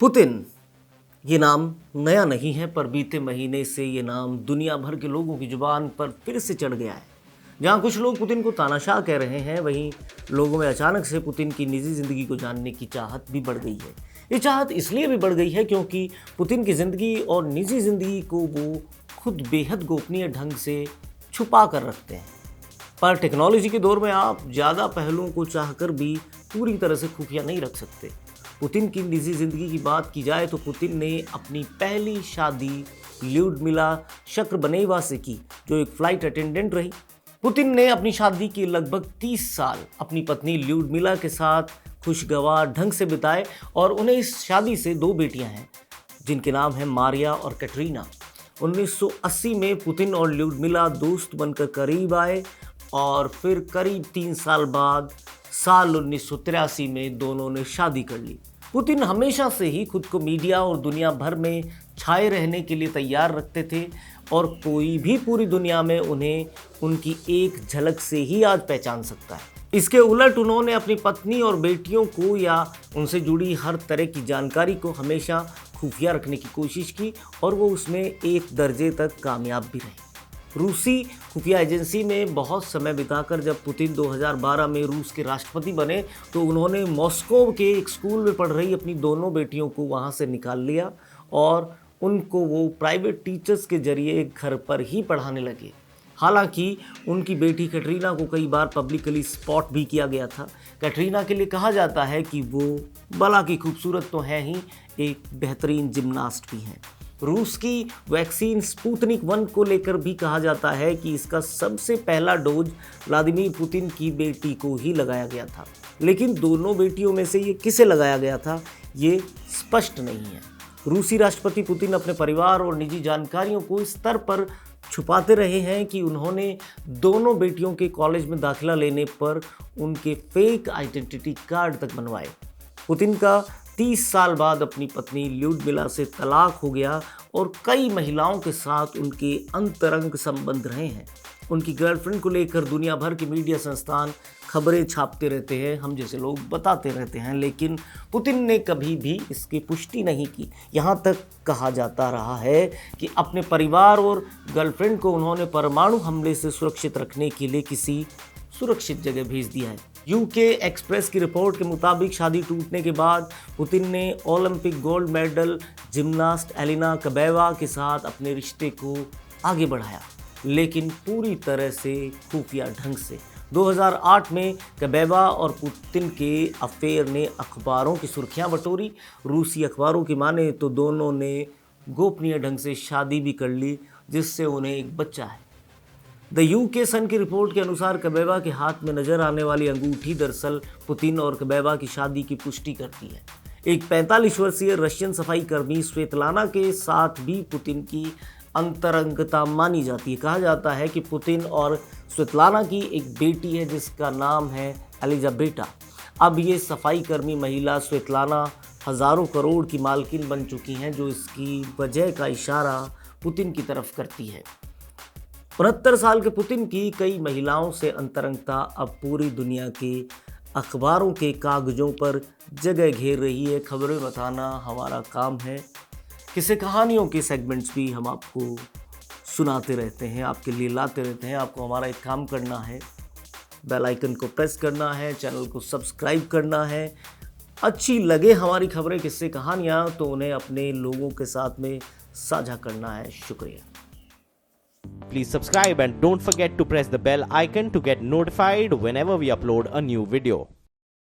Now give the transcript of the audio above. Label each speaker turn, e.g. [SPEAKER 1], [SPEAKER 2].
[SPEAKER 1] Putin ये नाम नया नहीं है, पर बीते महीने से ये नाम दुनिया भर के लोगों की जुबान पर फिर से चढ़ गया है। जहाँ कुछ लोग पुतिन को तानाशाह कह रहे हैं, वहीं लोगों में अचानक से पुतिन की निजी ज़िंदगी को जानने की चाहत भी बढ़ गई है। ये चाहत इसलिए भी बढ़ गई है क्योंकि पुतिन की ज़िंदगी और निजी ज़िंदगी को वो खुद बेहद गोपनीय ढंग से छुपा कर रखते हैं। पर टेक्नोलॉजी के दौर में आप ज़्यादा पहलुओं को चाहकर भी पूरी तरह से खुफिया नहीं रख सकते। पुतिन की निजी ज़िंदगी की बात की जाए तो पुतिन ने अपनी पहली शादी ल्यूडमिला शक्रबनेवा से की, जो एक फ़्लाइट अटेंडेंट रही। पुतिन ने अपनी शादी के लगभग 30 साल अपनी पत्नी ल्यूडमिला के साथ खुशगवार ढंग से बिताए और उन्हें इस शादी से 2 बेटियां हैं, जिनके नाम हैं मारिया और कैटरीना। 1980 में पुतिन और ल्यूडमिला दोस्त बनकर करीब आए और फिर करीब 3 साल बाद साल 1983 में दोनों ने शादी कर ली। पुतिन हमेशा से ही खुद को मीडिया और दुनिया भर में छाए रहने के लिए तैयार रखते थे और कोई भी पूरी दुनिया में उन्हें उनकी एक झलक से ही आज पहचान सकता है। इसके उलट उन्होंने अपनी पत्नी और बेटियों को या उनसे जुड़ी हर तरह की जानकारी को हमेशा खुफिया रखने की कोशिश की और वो उसमें एक दर्जे तक कामयाब भी रहे। रूसी खुफिया एजेंसी में बहुत समय बिताकर जब पुतिन 2012 में रूस के राष्ट्रपति बने तो उन्होंने मॉस्को के एक स्कूल में पढ़ रही अपनी दोनों बेटियों को वहां से निकाल लिया और उनको वो प्राइवेट टीचर्स के जरिए घर पर ही पढ़ाने लगे। हालांकि उनकी बेटी कैटरीना को कई बार पब्लिकली स्पॉट भी किया गया था। कैटरीना के लिए कहा जाता है कि वो भला की खूबसूरत तो है ही, एक बेहतरीन जिम्नास्ट भी हैं। रूस की वैक्सीन स्पुतनिक 1 को लेकर भी कहा जाता है कि इसका सबसे पहला डोज व्लादिमीर पुतिन की बेटी को ही लगाया गया था, लेकिन दोनों बेटियों में से ये किसे लगाया गया था ये स्पष्ट नहीं है। रूसी राष्ट्रपति पुतिन अपने परिवार और निजी जानकारियों को इस स्तर पर छुपाते रहे हैं कि उन्होंने दोनों बेटियों के कॉलेज में दाखिला लेने पर उनके फेक आइडेंटिटी कार्ड तक बनवाए। पुतिन का 30 साल बाद अपनी पत्नी ल्यूडमिला से तलाक हो गया और कई महिलाओं के साथ उनके अंतरंग संबंध रहे हैं। उनकी गर्लफ्रेंड को लेकर दुनिया भर के मीडिया संस्थान खबरें छापते रहते हैं, हम जैसे लोग बताते रहते हैं, लेकिन पुतिन ने कभी भी इसकी पुष्टि नहीं की। यहाँ तक कहा जाता रहा है कि अपने परिवार और गर्लफ्रेंड को उन्होंने परमाणु हमले से सुरक्षित रखने के लिए किसी सुरक्षित जगह भेज दिया है। यूके एक्सप्रेस की रिपोर्ट के मुताबिक शादी टूटने के बाद पुतिन ने Olympic gold medal gymnast Alina Kabaeva के साथ अपने रिश्ते को आगे बढ़ाया, लेकिन पूरी तरह से खुफिया ढंग से। 2008 में कबेवा और पुतिन के अफेयर ने अखबारों की सुर्खियां बटोरी। रूसी अखबारों की माने तो दोनों ने गोपनीय ढंग से शादी भी कर ली, जिससे उन्हें एक बच्चा है। द यूके सन की रिपोर्ट के अनुसार कबेवा के हाथ में नजर आने वाली अंगूठी दरअसल पुतिन और कबेवा की शादी की पुष्टि करती है। एक 45 वर्षीय रशियन सफाई कर्मी स्वेतलाना के साथ भी पुतिन की अंतरंगता मानी जाती है। कहा जाता है कि पुतिन और स्वेतलाना की एक बेटी है जिसका नाम है एलिजाबेटा। अब ये सफाई कर्मी महिला स्वेतलाना हज़ारों करोड़ की मालकिन बन चुकी हैं, जो इसकी वजह का इशारा पुतिन की तरफ करती है। 69 साल के पुतिन की कई महिलाओं से अंतरंगता अब पूरी दुनिया के अखबारों के कागजों पर जगह घेर रही है। खबरें बताना हमारा काम है। किसी कहानियों के सेगमेंट्स भी हम आपको सुनाते रहते हैं, आपके लिए लाते रहते हैं। आपको हमारा एक काम करना है, बेल आइकन को प्रेस करना है, चैनल को सब्सक्राइब करना है। अच्छी लगे हमारी खबरें, किस्से, कहानियाँ तो उन्हें अपने लोगों के साथ में साझा करना है। शुक्रिया।
[SPEAKER 2] Please subscribe and don't forget to press the bell icon to get notified whenever we upload a new video.